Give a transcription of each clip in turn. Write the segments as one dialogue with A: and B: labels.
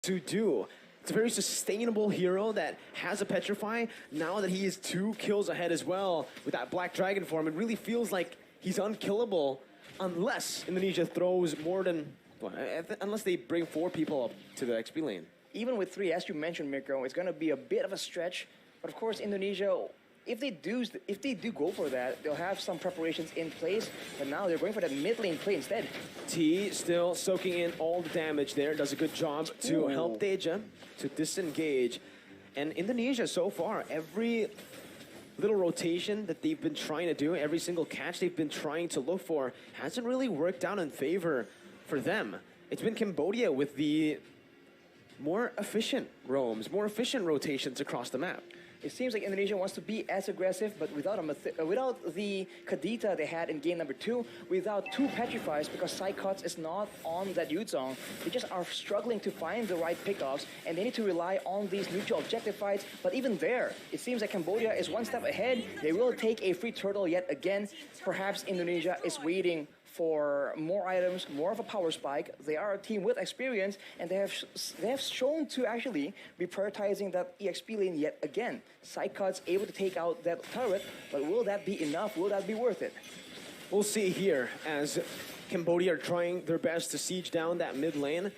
A: to do. It's a very sustainable hero that has a Petrify. Now that he is 2 kills ahead as well with that Black Dragon form, it really feels like he's unkillable unless Indonesia throws more than... Well, unless they bring 4 people up to the XP lane.
B: Even with 3, as you mentioned, Mirko, it's going to be a bit of a stretch. But of course, Indonesia, if they do go for that, they'll have some preparations in place. But now they're going for that mid lane play instead.
A: T still soaking in all the damage there. Does a good job to help Deja to disengage. And Indonesia so far, every little rotation that they've been trying to do, every single catch they've been trying to look for, hasn't really worked out in favor for them. It's been Cambodia with the more efficient roams, more efficient rotations across the map.
B: It seems like Indonesia wants to be as aggressive, but without the Kadita they had in game number 2, without 2 Petrifies, because Psychots is not on that Yuzong. They just are struggling to find the right pickoffs, and they need to rely on these neutral objective fights. But even there, it seems like Cambodia is one step ahead. They will take a free turtle yet again. Perhaps Indonesia is waiting for more items, more of a power spike. They are a team with experience, and they have shown to actually be prioritizing that EXP lane yet again. Psycuts able to take out that turret, but will that be enough? Will that be worth it?
A: We'll see here as Cambodia are trying their best to siege down that mid lane.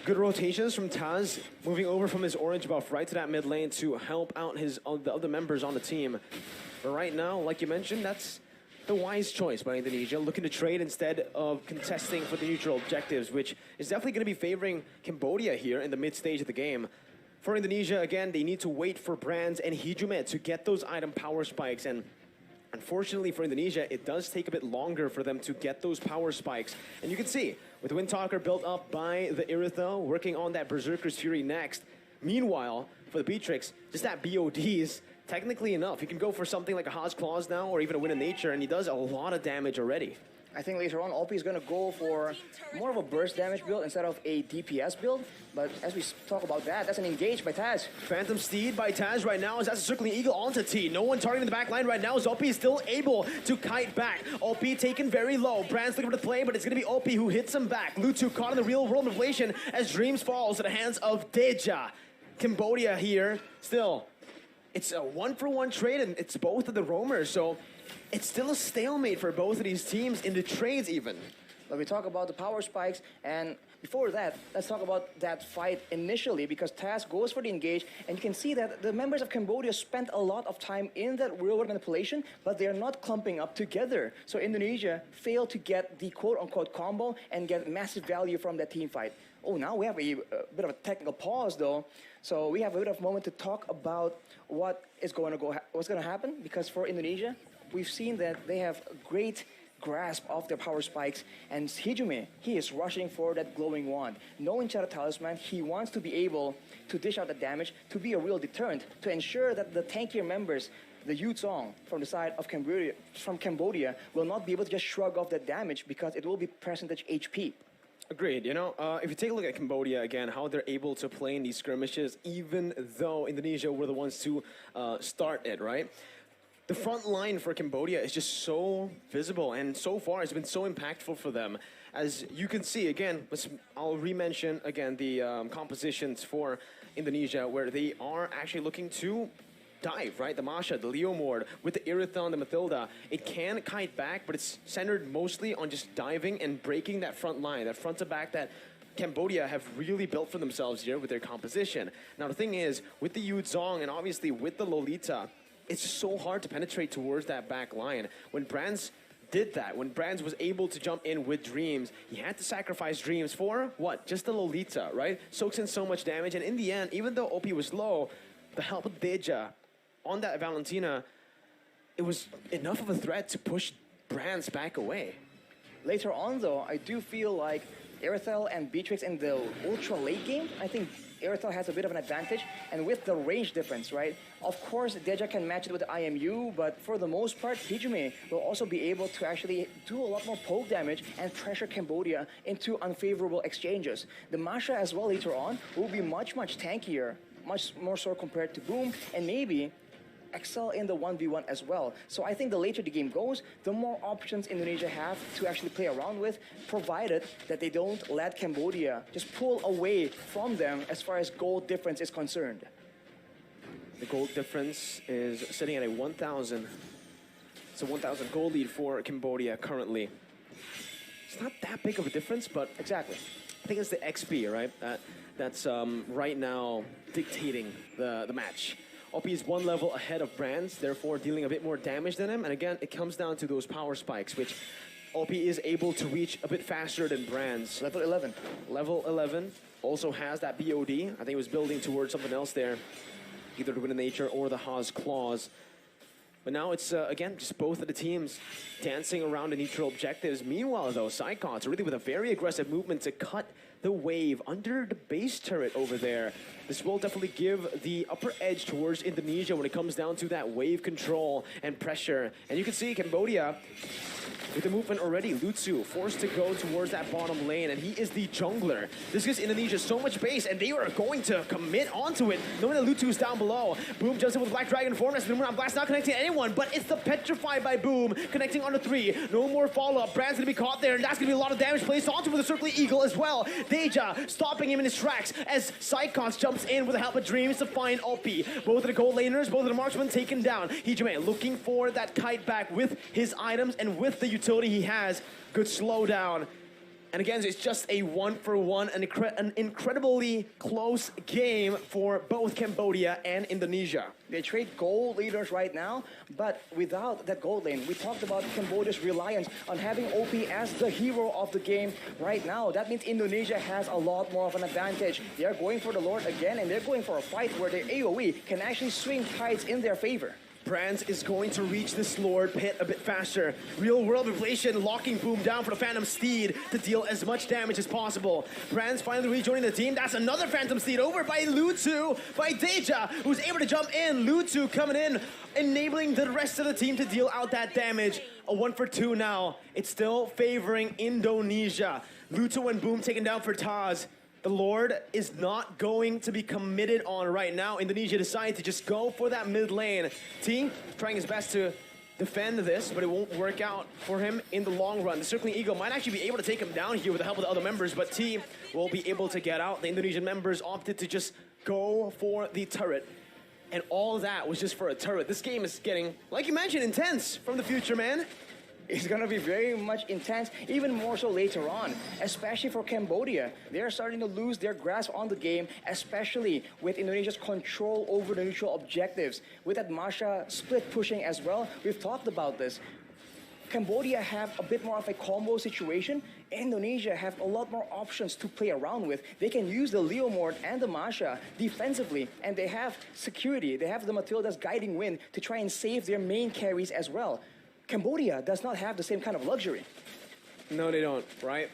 A: Good rotations from Taz, moving over from his orange buff right to that mid lane to help out the other members on the team. But right now, like you mentioned, that's the wise choice by Indonesia, looking to trade instead of contesting for the neutral objectives, which is definitely going to be favoring Cambodia here in the mid stage of the game. For Indonesia, again, they need to wait for Brands and Hijumet to get those item power spikes, and unfortunately for Indonesia, it does take a bit longer for them to get those power spikes. And you can see, with Windtalker built up by the Irithel, working on that Berserker's Fury next. Meanwhile, for the Beatrix, just that BODs, technically enough. He can go for something like a Haas Claws now, or even a Wind of Nature, and he does a lot of damage already.
B: I think later on, OP is going to go for more of a burst damage build instead of a DPS build. But as we talk about that, that's an engage by Taz.
A: Phantom Steed by Taz right now, as that's a Circling Eagle onto T. No one targeting the back line right now, as OP is still able to kite back. OP taken very low. Brand's looking for the play, but it's going to be OP who hits him back. Lutu caught in the real world inflation as Dreams falls to the hands of Deja. Cambodia here, still. It's a 1-for-1 trade, and it's both of the roamers, so it's still a stalemate for both of these teams in the trades even.
B: But we talk about the power spikes, and before that, let's talk about that fight initially, because Taz goes for the engage, and you can see that the members of Cambodia spent a lot of time in that real-world manipulation, but they're not clumping up together. So Indonesia failed to get the quote-unquote combo and get massive value from that team fight. Oh, now we have a bit of a technical pause, though. So we have a bit of a moment to talk about what's going to happen, because for Indonesia, we've seen that they have a great grasp of their power spikes, and Hijume, he is rushing for that glowing wand. Knowing Shadow Talisman, he wants to be able to dish out the damage, to be a real deterrent, to ensure that the tankier members, the Yuzong from the side of Cambodia, will not be able to just shrug off that damage, because it will be percentage HP.
A: Agreed. You know, if you take a look at Cambodia again, how they're able to play in these skirmishes, even though Indonesia were the ones to start it, right? The front line for Cambodia is just so visible, and so far it's been so impactful for them. As you can see, again, I'll re-mention again the compositions for Indonesia, where they are actually looking to dive, right? The Masha, the Leomord, with the Irithel and the Mathilda. It can kite back, but it's centered mostly on just diving and breaking that front line, that front to back that Cambodia have really built for themselves here with their composition. Now the thing is, with the Yuzong and obviously with the Lolita, it's just so hard to penetrate towards that back line. When Brands did that, when Brands was able to jump in with Dreams, he had to sacrifice Dreams for what? Just the Lolita, right? Soaks in so much damage, and in the end, even though OP was low, the help of Deja on that Valentina, it was enough of a threat to push Brands back away.
B: Later on, though, I do feel like Irithel and Beatrix in the ultra late game, I think Irithel has a bit of an advantage, and with the range difference, right? Of course, Deja can match it with the IMU, but for the most part, Hijume will also be able to actually do a lot more poke damage and pressure Cambodia into unfavorable exchanges. The Masha as well later on will be much, much tankier, much more so compared to Boom, and maybe excel in the 1v1 as well. So I think the later the game goes, the more options Indonesia have to actually play around with, provided that they don't let Cambodia just pull away from them as far as goal difference is concerned.
A: The goal difference is sitting at a 1,000. It's a 1,000 goal lead for Cambodia currently. It's not that big of a difference, but
B: Exactly.
A: I think it's the XP, right? That's right now dictating the match. OP is one level ahead of Brands, therefore dealing a bit more damage than him. And again, it comes down to those power spikes, which OP is able to reach a bit faster than Brands.
B: Level 11.
A: Level 11 also has that BOD. I think he was building towards something else there, either the Wind of Nature or the Haas Claws. But now it's, again, just both of the teams dancing around the neutral objectives. Meanwhile, though, Psychots really with a very aggressive movement to cut the wave under the base turret over there. This will definitely give the upper edge towards Indonesia when it comes down to that wave control and pressure. And you can see Cambodia with the movement already. Lutsu forced to go towards that bottom lane, and he is the jungler. This gives Indonesia so much base, and they are going to commit onto it, knowing that Lutsu's down below. Boom jumps in with Black Dragon form. That's Boomerang Blast, not connecting anyone, but it's the Petrify by Boom, connecting onto 3. No more follow-up. Brand's gonna be caught there, and that's gonna be a lot of damage placed onto with the Circling Eagle as well. Deja stopping him in his tracks as Psychons jumps in with the help of Dreams to find OP. Both of the gold laners, both of the marksmen taken down. Hijime looking for that kite back with his items and with the utility he has. Good slowdown. And again, it's just a 1-for-1, an incredibly close game for both Cambodia and Indonesia.
B: They trade gold leaders right now, but without that gold lane, we talked about Cambodia's reliance on having OP as the hero of the game right now. That means Indonesia has a lot more of an advantage. They are going for the Lord again, and they're going for a fight where their AoE can actually swing tides in their favor.
A: Brands is going to reach this Lord pit a bit faster. Real world inflation locking Boom down for the Phantom Steed to deal as much damage as possible. Brands finally rejoining the team. That's another Phantom Steed over by Lutsu, by Deja, who's able to jump in. Lutsu coming in, enabling the rest of the team to deal out that damage. A 1-for-2 now. It's still favoring Indonesia. Lutsu and Boom taken down for Taz. The Lord is not going to be committed on right now. Indonesia decided to just go for that mid lane. T trying his best to defend this, but it won't work out for him in the long run. The Circling Eagle might actually be able to take him down here with the help of the other members, but T will be able to get out. The Indonesian members opted to just go for the turret. And all that was just for a turret. This game is getting, like you mentioned, intense from the future, man.
B: It's going to be very much intense, even more so later on, especially for Cambodia. They're starting to lose their grasp on the game, especially with Indonesia's control over the neutral objectives. With that Masha split pushing as well, we've talked about this. Cambodia have a bit more of a combo situation. Indonesia have a lot more options to play around with. They can use the Leomord and the Masha defensively, and they have security. They have the Matilda's Guiding Wind to try and save their main carries as well. Cambodia does not have the same kind of luxury.
A: No, they don't, right?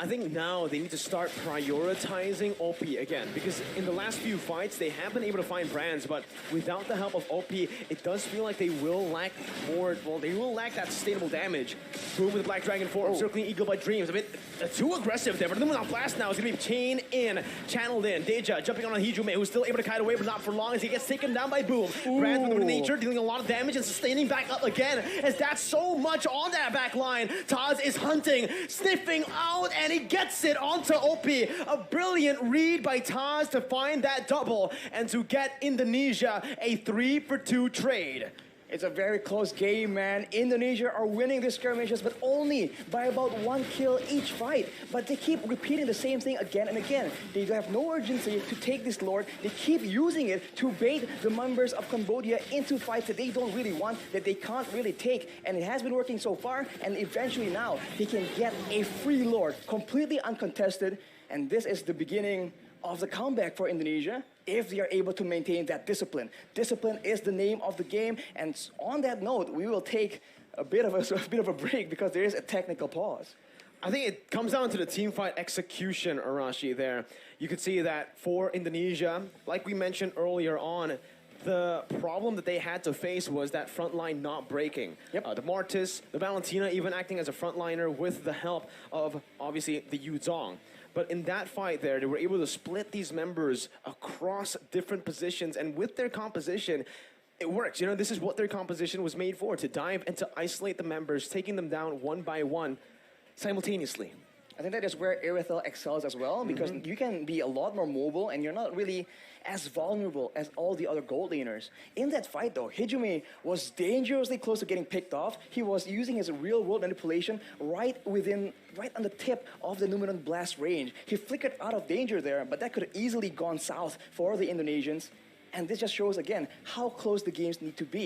A: I think now they need to start prioritizing OP again, because in the last few fights they have been able to find Brands, but without the help of OP, it does feel like they will lack more. Well, they will lack that sustainable damage. Boom with the Black Dragon form, Circling Eagle by Dreams, a bit too aggressive there, but the Luminal Blast now is going to be chain in, channeled in. Deja jumping on Hijume, who's still able to kite away, but not for long as he gets taken down by Boom. Brands with the Wind of Nature dealing a lot of damage and sustaining back up again, as that's so much on that back line. Taz is hunting, sniffing out, and he gets it onto OP. A brilliant read by Taz to find that double and to get Indonesia a 3-for-2 trade.
B: It's a very close game, man. Indonesia are winning the skirmishes, but only by about 1 kill each fight. But they keep repeating the same thing again and again. They have no urgency to take this Lord. They keep using it to bait the members of Cambodia into fights that they don't really want, that they can't really take. And it has been working so far, and eventually now they can get a free Lord, completely uncontested. And this is the beginning of the comeback for Indonesia, if they are able to maintain that discipline. Discipline is the name of the game, and on that note, we will take a bit of a break because there is a technical pause.
A: I think it comes down to the team fight execution, Arashi, there. You could see that for Indonesia, like we mentioned earlier on, the problem that they had to face was that front line not breaking.
B: Yep.
A: The Mortis, the Valentina even acting as a frontliner with the help of, obviously, the Yuzong. But in that fight there, they were able to split these members across different positions, and with their composition, it works. You know, this is what their composition was made for, to dive and to isolate the members, taking them down one by one simultaneously.
B: I think that is where Irithel excels as well, because you can be a lot more mobile and you're not really as vulnerable as all the other gold laners. In that fight though, Hijime was dangerously close to getting picked off. He was using his real world manipulation right on the tip of the Numenon blast range. He flickered out of danger there, but that could have easily gone south for the Indonesians. And this just shows again how close the games need to be.